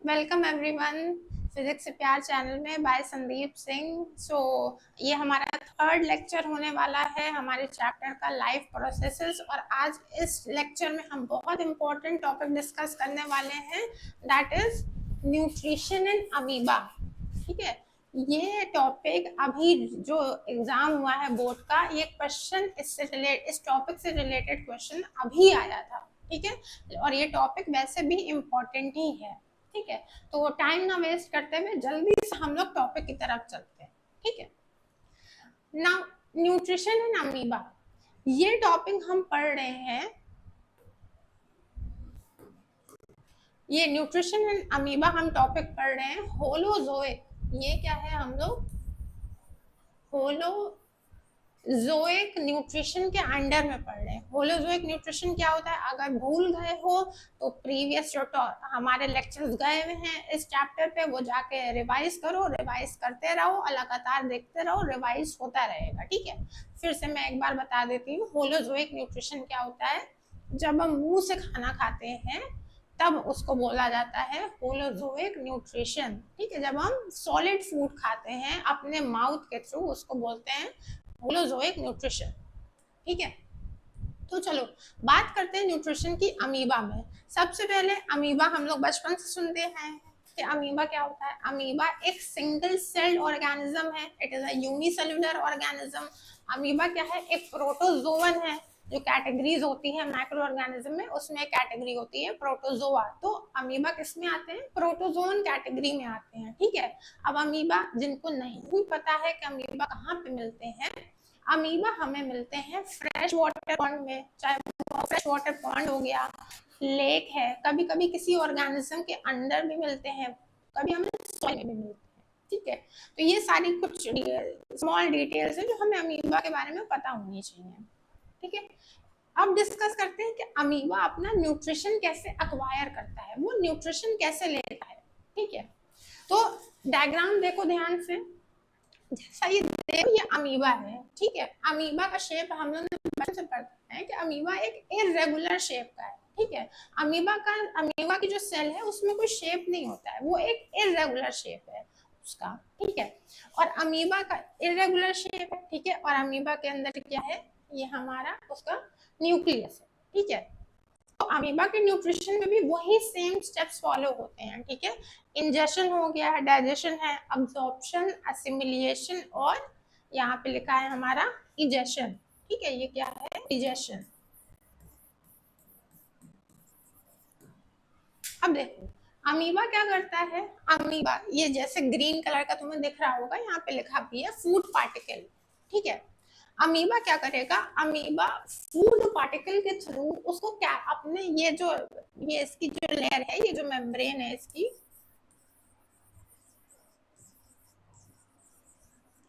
Welcome everyone physics से प्यार channel में बाय संदीप सिंह। ये हमारा थर्ड लेक्चर होने वाला है हमारे चैप्टर का लाइफ प्रोसेसेस। और आज इस लेक्चर में हम बहुत इंपॉर्टेंट टॉपिक डिस्कस करने वाले हैं, that is nutrition in amoeba. ठीक है, ये टॉपिक अभी जो एग्जाम हुआ है बोर्ड का, ये क्वेश्चन इस टॉपिक से रिलेटेड क्वेश्चन अभी आया था। ठीक है, और ये टॉपिक वैसे भी इम्पोर्टेंट ही है। ठीक है, तो टाइम ना वेस्ट करते हुए जल्दी से हम लोग टॉपिक की तरफ चलते हैं। ठीक है, नाउ न्यूट्रिशन इन अमीबा, ये टॉपिक हम पढ़ रहे हैं। ये न्यूट्रिशन इन अमीबा हम टॉपिक पढ़ रहे हैं होलोजोइक। ये क्या है, हम लोग होलोजोइक न्यूट्रिशन के अंडर में पढ़ रहे हैं। होलोजोइक न्यूट्रिशन क्या होता है, अगर भूल गए हो तो प्रीवियस जो हमारे लेक्चर्स गए हुए हैं इस चैप्टर पे, वो जाके रिवाइज करो, रिवाइज करते रहो और लगातार देखते रहो, रिवाइज होता रहेगा। ठीक है, फिर से मैं एक बार बता देती हूँ, होलोजोइक न्यूट्रिशन क्या होता है। जब हम मुंह से खाना खाते हैं तब उसको बोला जाता है होलोजोइक न्यूट्रिशन। ठीक है, जब हम सॉलिड फूड खाते हैं अपने माउथ के थ्रू, उसको बोलते हैं होलोजोइक न्यूट्रिशन। ठीक है, तो चलो बात करते हैं न्यूट्रिशन की अमीबा में। सबसे पहले अमीबा हम लोग बचपन से सुनते हैं कि अमीबा क्या होता है। अमीबा एक सिंगल सेल्ड ऑर्गेनिज्म है, it is a unicellular organism. Amoeba क्या है, एक प्रोटोजोवन है। जो कैटेगरीज होती है माइक्रो ऑर्गेनिज्म में, उसमें एक कैटेगरी होती है प्रोटोजोआ। तो अमीबा किस में आते हैं, प्रोटोजोन कैटेगरी में आते हैं। ठीक है, अब अमीबा जिनको नहीं पता है कि अमीबा कहाँ पे मिलते हैं, अमीबा हमें मिलते हैं फ्रेश वाटर पॉन्ड में, चाहे फ्रेश वाटर पॉन्ड हो गया, लेक है, कभी कभी किसी ऑर्गेनिज्म के अंदर भी मिलते हैं, कभी हमें सॉइल में भी मिलते हैं। ठीक है, तो ये सारी कुछ स्मॉल डिटेल्स है जो हमें अमीबा के बारे में पता होनी चाहिए। ठीक है, अब डिस्कस करते हैं कि अमीबा अपना न्यूट्रिशन कैसे अक्वायर करता है, वो न्यूट्रिशन कैसे लेता है। ठीक है, तो डायग्राम देखो ध्यान से, जैसा ये देखो ये अमीबा है। ठीक है, अमीबा का शेप हम लोग बचपन से पढ़ते हैं कि अमीबा एक इरेगुलर शेप का है। ठीक है, अमीबा की जो सेल है उसमें कोई शेप नहीं होता है, वो एक इरेगुलर शेप है उसका। ठीक है, और अमीबा का इरेगुलर शेप है। ठीक है, और अमीबा के अंदर क्या है, ये हमारा उसका न्यूक्लियस है। ठीक है, तो अमीबा के न्यूट्रिशन में भी वही सेम स्टेप्स फॉलो होते हैं। ठीक है, इंजेशन हो गया, डाइजेशन है, अब्जॉर्प्शन, असिमिलिएशन, और यहाँ पे लिखा है हमारा इजेशन। ठीक है, ये क्या है, इजेशन। अब देखो अमीबा क्या करता है। अमीबा ये जैसे ग्रीन कलर का तुम्हें दिख रहा होगा, यहाँ पे लिखा भी है फूड पार्टिकल। ठीक है, अमीबा क्या करेगा, अमीबा फूड पार्टिकल के थ्रू उसको क्या अपने ये इसकी जो लेयर है, ये जो मेम्ब्रेन है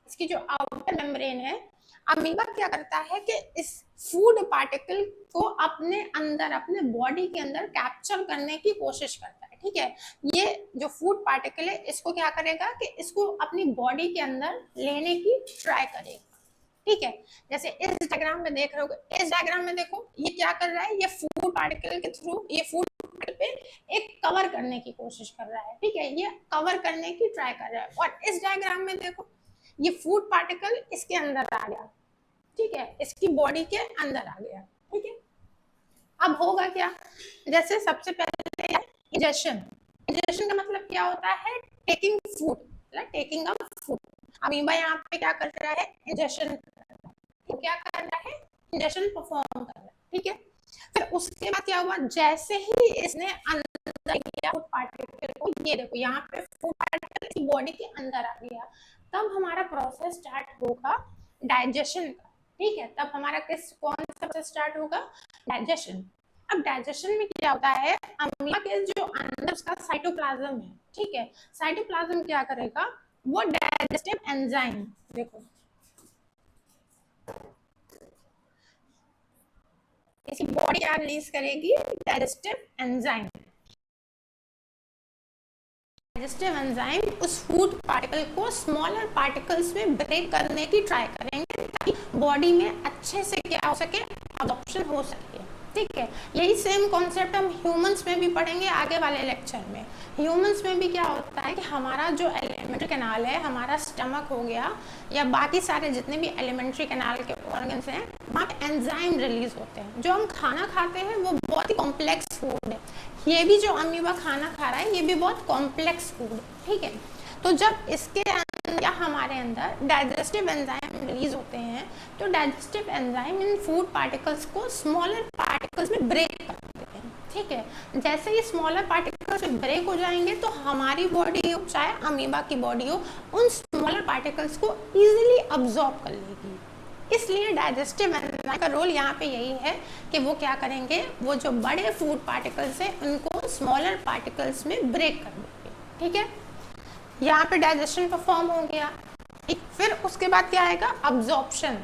इसकी जो आउटर मेम्ब्रेन है, अमीबा क्या करता है कि इस फूड पार्टिकल को अपने अंदर, अपने बॉडी के अंदर कैप्चर करने की कोशिश करता है। ठीक है, ये जो फूड पार्टिकल है इसको क्या करेगा कि इसको अपनी बॉडी के अंदर लेने की ट्राई करेगा। ठीक है, जैसे इस डायग्राम में देख रहे हो, इस डायग्राम में देखो ये क्या कर रहा है, ये फूड पार्टिकल के थ्रू ये फूड पार्टिकल पे एक कवर करने की कोशिश कर रहा है। ठीक है, ये कवर करने की ट्राई कर रहा है, और इस डायग्राम में देखो ये फूड पार्टिकल इसके अंदर आ गया। ठीक है, इसकी बॉडी के अंदर आ गया। ठीक है, अब होगा क्या, जैसे सबसे पहले इंजेशन। इंजेशन का मतलब क्या होता है, taking food, taking up food. Amoeba यहाँ पे क्या कर रहा है, इंजेशन क्या कर रहा है, इंजेक्शन परफॉर्म कर रहा है। ठीक है, फिर उसके बाद क्या हुआ, जैसे ही इसने अंदर किया फूड पार्टिकल को, ये देखो यहाँ पे फूड पार्टिकल बॉडी के अंदर आ गया, तब हमारा प्रोसेस स्टार्ट होगा डाइजेशन का। ठीक है, तब हमारा कौन सा प्रोसेस स्टार्ट होगा, डाइजेशन। अब डाइजेशन में क्या होता है, अमीबा के जो अंदर उसका साइटोप्लाज्म है। ठीक है, साइटोप्लाज्म क्या करेगा, वो डाइजेस्टिव एंजाइम, देखो इसकी बॉडी क्या रिलीज करेगी, डाइजेस्टिव एंजाइम। डाइजेस्टिव एंजाइम उस फूड पार्टिकल को स्मॉलर पार्टिकल्स में ब्रेक करने की ट्राई करेंगे, ताकि बॉडी में अच्छे से क्या हो सके, अडॉप्शन हो सके। ठीक है। यही सेम कॉन्सेप्ट हम ह्यूमंस में भी पढ़ेंगे आगे वाले लेक्चर में। ह्यूमंस में भी क्या होता है कि हमारा जो एलिमेंट्री कैनाल है, हमारा स्टमक हो गया या बाकी सारे जितने भी एलिमेंट्री कैनाल के ऑर्गन्स हैं, वहाँ पे एंजाइम रिलीज होते हैं। जो हम खाना खाते हैं वो बहुत ही कॉम्प्लेक्स फूड है, ये भी जो अमीबा खाना खा रहा है ये भी बहुत कॉम्प्लेक्स फूड है, ठीक है। तो जब इसके या हमारे अंदर डाइजेस्टिव एंजाइम रिलीज होते हैं, तो डाइजेस्टिव एंजाइम इन फूड पार्टिकल्स को स्मॉलर पार्टिकल्स में ब्रेक कर देते हैं, ठीक है। जैसे ही स्मॉलर पार्टिकल्स में ब्रेक हो जाएंगे तो हमारी बॉडी हो चाहे अमीबा की बॉडी हो, उन स्मॉलर पार्टिकल्स को इजीली अब्जॉर्ब कर लेगी। इसलिए डाइजेस्टिव एंजाइम का रोल यहाँ पे यही है कि वो क्या करेंगे, वो जो बड़े फूड पार्टिकल्स हैं उनको स्मॉलर पार्टिकल्स में ब्रेक कर देंगे, ठीक है। यहाँ पे डाइजेशन परफॉर्म हो गया, फिर उसके बाद क्या आएगा, अब्जॉर्प्शन।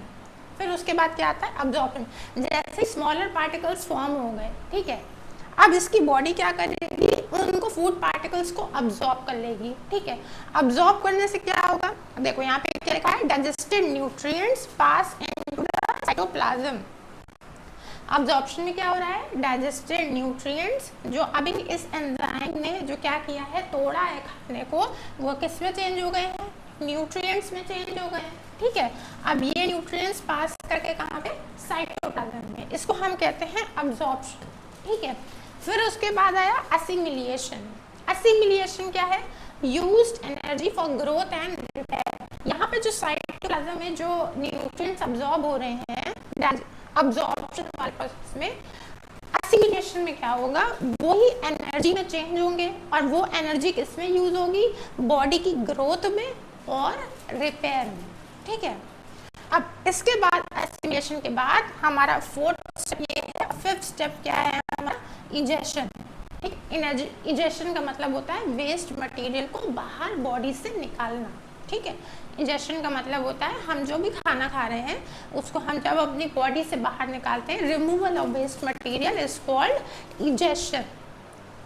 फिर उसके बाद क्या आता है, अब्जॉर्प्शन। जैसे स्मॉलर पार्टिकल्स फॉर्म हो गए, ठीक है, अब इसकी बॉडी क्या करेगी, उनको फूड पार्टिकल्स को अब्जॉर्ब कर लेगी, ठीक है। अब्जॉर्ब करने से क्या होगा, देखो यहाँ पे क्या लिखा है, digested nutrients pass into the cytoplasm. Absorption में क्या हो रहा है, डाइजेस्टेड न्यूट्रिएंट्स जो अभी इस एंजाइम ने जो क्या किया है, तोड़ा है खाने को, वो किस में चेंज हो गए हैं, न्यूट्रिएंट्स में चेंज हो गए हैं, ठीक है। अब ये न्यूट्रिएंट्स पास करके कहाँ पे, साइटोप्लाज्म में, इसको हम कहते हैं अब्जॉर्प्शन, ठीक है। फिर उसके बाद आया असिमिलिएशन। असिमिलिएशन क्या है, used energy for growth and repair. यहाँ पे जो साइटोप्लाज्म में जो न्यूट्रिएंट्स अब्जॉर्ब हो रहे हैं अब्जॉर्प्शन वाले प्रोसेस में, असिमिलेशन में क्या होगा, वो ही एनर्जी में चेंज होंगे और वो एनर्जी किस में यूज होगी, बॉडी की ग्रोथ में और रिपेयर में, ठीक है। अब इसके बाद एसिमिलेशन के बाद हमारा फोर्थ स्टेप ये है, फिफ्थ स्टेप क्या है हमारा, इजेशन, ठीक। इजेशन का मतलब होता है वेस्ट मटेरियल को बाहर बॉडी से निकालना, ठीक है। इजेशन का मतलब होता है हम जो भी खाना खा रहे हैं उसको हम जब अपनी बॉडी से बाहर निकालते हैं, removal of waste material is called egestion,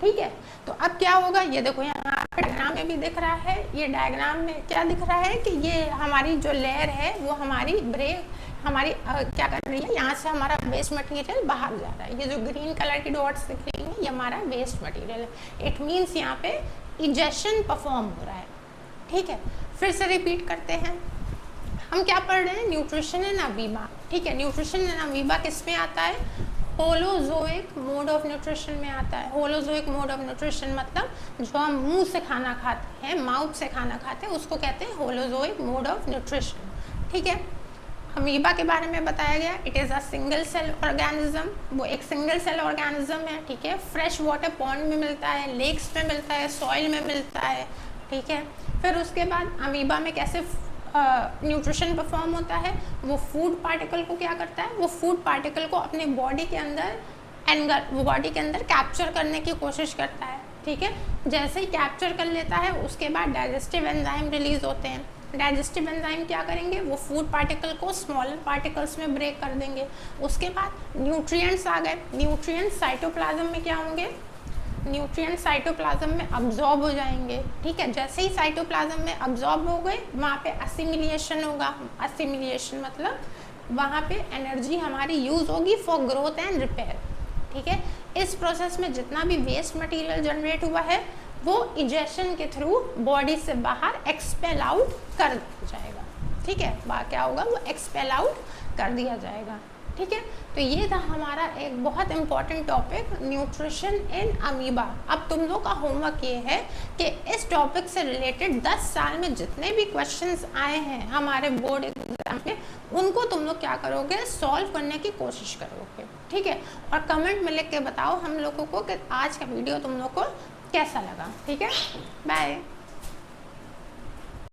ठीक है। तो अब क्या होगा, ये देखो यहाँ डायग्राम में भी दिख रहा है, ये डायग्राम में क्या दिख रहा है कि ये हमारी जो लेयर है वो हमारी ब्रेक हमारी क्या कर रही है, यहाँ से हमारा वेस्ट मटेरियल बाहर जा रहा है। ये जो ग्रीन कलर की डॉट्स दिख रही है ये हमारा वेस्ट मटेरियल है। इट मीन्स यहाँ पे इजेशन परफॉर्म हो रहा है, ठीक है। फिर से रिपीट करते हैं, हम क्या पढ़ रहे हैं, न्यूट्रिशन एंड अमीबा, ठीक है। न्यूट्रिशन एंड अमीबा किस में आता है, होलोजोइक मोड ऑफ न्यूट्रिशन में आता है। होलोजोइक मोड ऑफ न्यूट्रिशन मतलब जो हम मुंह से खाना खाते हैं, माउथ से खाना खाते हैं, उसको कहते हैं होलोजोइक मोड ऑफ न्यूट्रिशन, ठीक है। अमीबा के बारे में बताया गया, it is a single cell organism, वो एक सिंगल सेल ऑर्गेनिज्म है, ठीक है। फ्रेश वाटर पॉन्ड में मिलता है, लेक्स में मिलता है, सॉइल में मिलता है, ठीक है। फिर उसके बाद अमीबा में कैसे न्यूट्रिशन परफॉर्म होता है, वो फूड पार्टिकल को क्या करता है, वो फूड पार्टिकल को अपने बॉडी के अंदर कैप्चर करने की कोशिश करता है, ठीक है। जैसे ही कैप्चर कर लेता है उसके बाद डाइजेस्टिव एंजाइम रिलीज होते हैं। डाइजेस्टिव एंजाइम क्या करेंगे, वो फूड पार्टिकल को स्मॉलर पार्टिकल्स में ब्रेक कर देंगे। उसके बाद न्यूट्रिएंट्स आ गए, न्यूट्रिएंट्स साइटोप्लाज्म में क्या होंगे, न्यूट्रिएंट साइटोप्लाज्म में अब्जॉर्ब हो जाएंगे, ठीक है। जैसे ही साइटोप्लाज्म में अब्जॉर्ब हो गए वहाँ पे असिमिलिएशन होगा। असिमिलिएशन मतलब वहाँ पे एनर्जी हमारी यूज होगी फॉर ग्रोथ एंड रिपेयर, ठीक है। इस प्रोसेस में जितना भी वेस्ट मटेरियल जनरेट हुआ है वो इजेशन के थ्रू बॉडी से बाहर एक्सपेल आउट कर दिया जाएगा, ठीक है। क्या होगा, वो एक्सपेल आउट कर दिया जाएगा, ठीक है। तो ये था हमारा एक बहुत important topic, nutrition in amoeba. अब तुम लोग का होमवर्क ये है कि इस टॉपिक से रिलेटेड 10 साल में जितने भी क्वेश्चंस आए हैं हमारे बोर्ड एग्जाम में, उनको तुम लोग क्या करोगे, सॉल्व करने की कोशिश करोगे, ठीक है। और कमेंट में लिख के बताओ हम लोगों को कि आज का वीडियो तुम लोग को कैसा लगा, ठीक है। बाय।